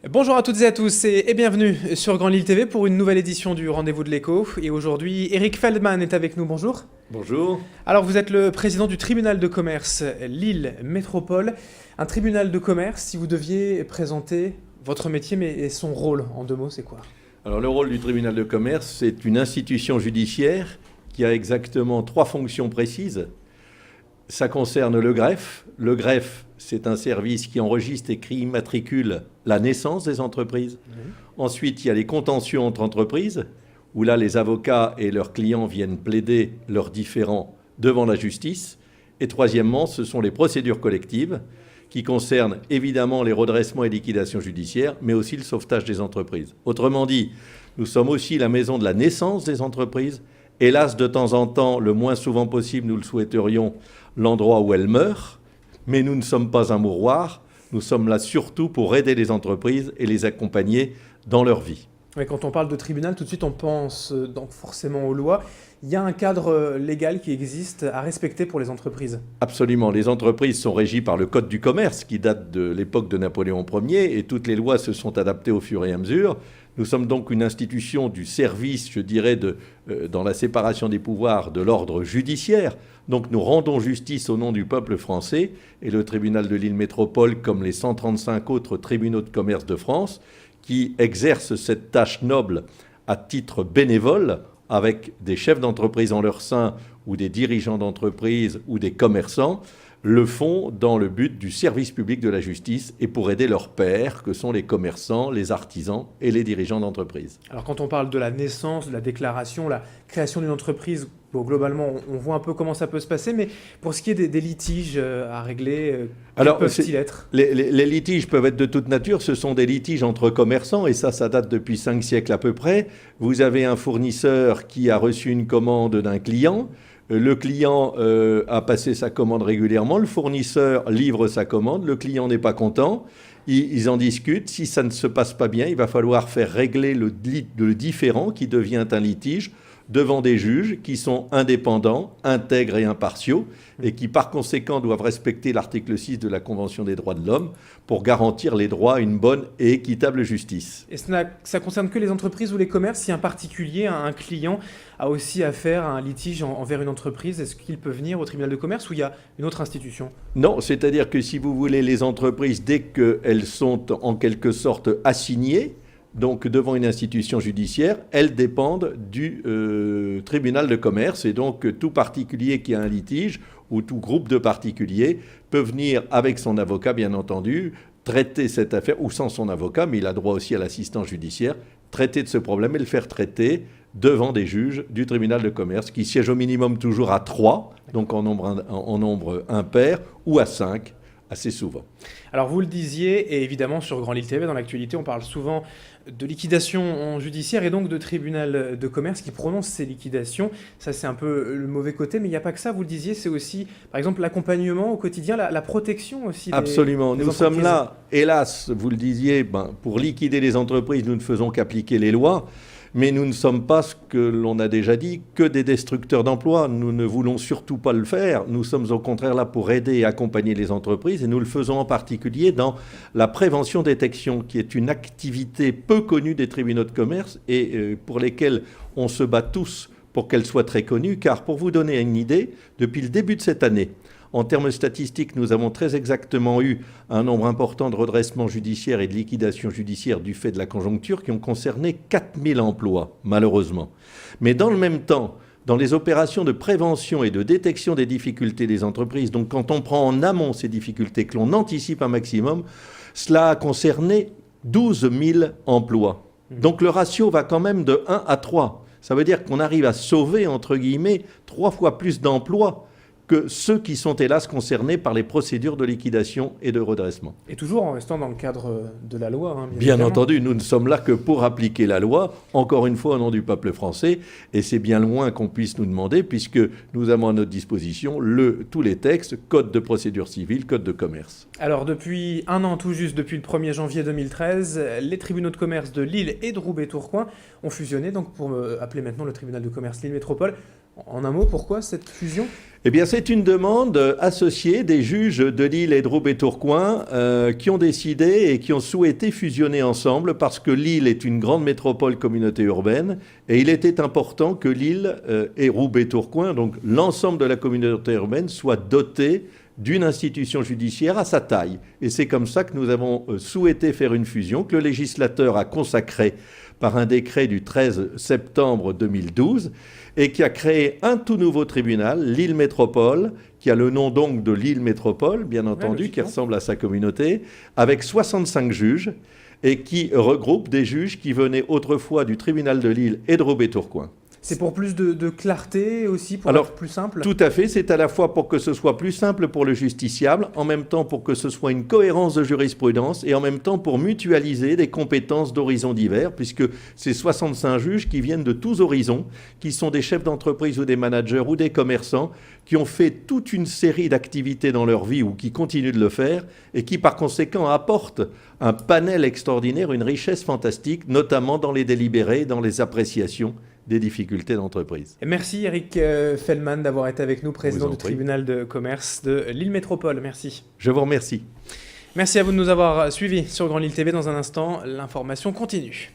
Bonjour à toutes et à tous et bienvenue sur Grand Lille TV pour une nouvelle édition du Rendez-vous de l'Écho. Et aujourd'hui, Eric Feldman est avec nous. Bonjour. Bonjour. Alors, vous êtes le président du tribunal de commerce Lille Métropole. Un tribunal de commerce, si vous deviez présenter votre métier et son rôle en deux mots, c'est quoi? Alors, le rôle du tribunal de commerce, c'est une institution judiciaire qui a exactement trois fonctions précises. Ça concerne le greffe. Le greffe, c'est un service qui enregistre et qui immatricule la naissance des entreprises. Ensuite, il y a les contentieux entre entreprises, où là, les avocats et leurs clients viennent plaider leurs différends devant la justice. Et troisièmement, ce sont les procédures collectives qui concernent évidemment les redressements et liquidations judiciaires, mais aussi le sauvetage des entreprises. Autrement dit, nous sommes aussi la maison de la naissance des entreprises. Hélas, de temps en temps, le moins souvent possible, nous le souhaiterions, l'endroit où elles meurent. Mais nous ne sommes pas un mouroir. Nous sommes là surtout pour aider les entreprises et les accompagner dans leur vie. Oui, quand on parle de tribunal, tout de suite on pense donc forcément aux lois. Il y a un cadre légal qui existe à respecter pour les entreprises. Absolument. Les entreprises sont régies par le Code du commerce qui date de l'époque de Napoléon Ier et toutes les lois se sont adaptées au fur et à mesure. Nous sommes donc une institution du service, je dirais, dans la séparation des pouvoirs de l'ordre judiciaire. Donc nous rendons justice au nom du peuple français et le tribunal de Lille Métropole, comme les 135 autres tribunaux de commerce de France, qui exercent cette tâche noble à titre bénévole avec des chefs d'entreprise en leur sein ou des dirigeants d'entreprise ou des commerçants, le font dans le but du service public de la justice et pour aider leurs pairs, que sont les commerçants, les artisans et les dirigeants d'entreprise. Alors quand on parle de la naissance, de la déclaration, la création d'une entreprise, bon, globalement on voit un peu comment ça peut se passer, mais pour ce qui est des litiges à régler, quels peuvent-ils être? Les litiges peuvent être de toute nature, ce sont des litiges entre commerçants et ça date depuis 5 siècles à peu près. Vous avez un fournisseur qui a reçu une commande d'un client. Le client a passé sa commande régulièrement, le fournisseur livre sa commande, le client n'est pas content, ils en discutent. Si ça ne se passe pas bien, il va falloir faire régler le différend qui devient un litige devant des juges qui sont indépendants, intègres et impartiaux et qui par conséquent doivent respecter l'article 6 de la Convention des droits de l'homme pour garantir les droits à une bonne et équitable justice. Et ça concerne que les entreprises ou les commerces? Si un particulier, un client a aussi affaire à un litige envers une entreprise, est-ce qu'il peut venir au tribunal de commerce ou il y a une autre institution? Non, c'est-à-dire que si vous voulez, les entreprises, dès qu'elles sont en quelque sorte assignées, donc devant une institution judiciaire, elles dépendent du tribunal de commerce. Et donc tout particulier qui a un litige ou tout groupe de particuliers peut venir avec son avocat, bien entendu, traiter cette affaire, ou sans son avocat, mais il a droit aussi à l'assistance judiciaire, traiter de ce problème et le faire traiter devant des juges du tribunal de commerce qui siègent au minimum toujours à 3, donc en nombre impair, ou à 5. Assez souvent. Alors vous le disiez, et évidemment sur Grand Lille TV, dans l'actualité, on parle souvent de liquidation judiciaire et donc de tribunal de commerce qui prononce ces liquidations. Ça c'est un peu le mauvais côté, mais il n'y a pas que ça, vous le disiez, c'est aussi par exemple l'accompagnement au quotidien, la protection aussi des Absolument, des nous entreprises. sommes là, hélas, vous le disiez, pour liquider les entreprises, nous ne faisons qu'appliquer les lois. Mais nous ne sommes pas, ce que l'on a déjà dit, que des destructeurs d'emplois. Nous ne voulons surtout pas le faire. Nous sommes au contraire là pour aider et accompagner les entreprises. Et nous le faisons en particulier dans la prévention-détection, qui est une activité peu connue des tribunaux de commerce et pour lesquelles on se bat tous pour qu'elle soit très connue. Car pour vous donner une idée, depuis le début de cette année, en termes statistiques, nous avons très exactement eu un nombre important de redressements judiciaires et de liquidations judiciaires du fait de la conjoncture qui ont concerné 4000 emplois, malheureusement. Mais dans le même temps, dans les opérations de prévention et de détection des difficultés des entreprises, donc quand on prend en amont ces difficultés, que l'on anticipe un maximum, cela a concerné 12 000 emplois. Donc le ratio va quand même de 1 à 3. Ça veut dire qu'on arrive à sauver, entre guillemets, 3 fois plus d'emplois que ceux qui sont hélas concernés par les procédures de liquidation et de redressement. Et toujours en restant dans le cadre de la loi. Hein, bien entendu, nous ne sommes là que pour appliquer la loi, encore une fois au nom du peuple français, et c'est bien loin qu'on puisse nous demander, puisque nous avons à notre disposition tous les textes, code de procédure civile, code de commerce. Alors depuis un an tout juste, depuis le 1er janvier 2013, les tribunaux de commerce de Lille et de Roubaix-Tourcoing ont fusionné donc pour appeler maintenant le tribunal de commerce Lille Métropole. En un mot, pourquoi cette fusion ? Eh bien, c'est une demande associée des juges de Lille et de Roubaix-Tourcoing qui ont décidé et qui ont souhaité fusionner ensemble parce que Lille est une grande métropole communauté urbaine et il était important que Lille et Roubaix-Tourcoing, donc l'ensemble de la communauté urbaine, soient dotés d'une institution judiciaire à sa taille. Et c'est comme ça que nous avons souhaité faire une fusion que le législateur a consacrée par un décret du 13 septembre 2012 et qui a créé un tout nouveau tribunal, Lille Métropole, qui a le nom donc de Lille Métropole, bien entendu, qui ressemble à sa communauté, avec 65 juges et qui regroupe des juges qui venaient autrefois du tribunal de Lille et de Roubaix-Tourcoing. C'est pour plus de clarté aussi, pour être plus simple ? Tout à fait, c'est à la fois pour que ce soit plus simple pour le justiciable, en même temps pour que ce soit une cohérence de jurisprudence et en même temps pour mutualiser des compétences d'horizons divers, puisque c'est 65 juges qui viennent de tous horizons, qui sont des chefs d'entreprise ou des managers ou des commerçants, qui ont fait toute une série d'activités dans leur vie ou qui continuent de le faire et qui par conséquent apportent un panel extraordinaire, une richesse fantastique, notamment dans les délibérés, dans les appréciations des difficultés d'entreprise. Merci Eric Fellman d'avoir été avec nous, président du tribunal de commerce de Lille Métropole. Merci. Je vous remercie. Merci à vous de nous avoir suivis sur Grand Lille TV. Dans un instant, l'information continue.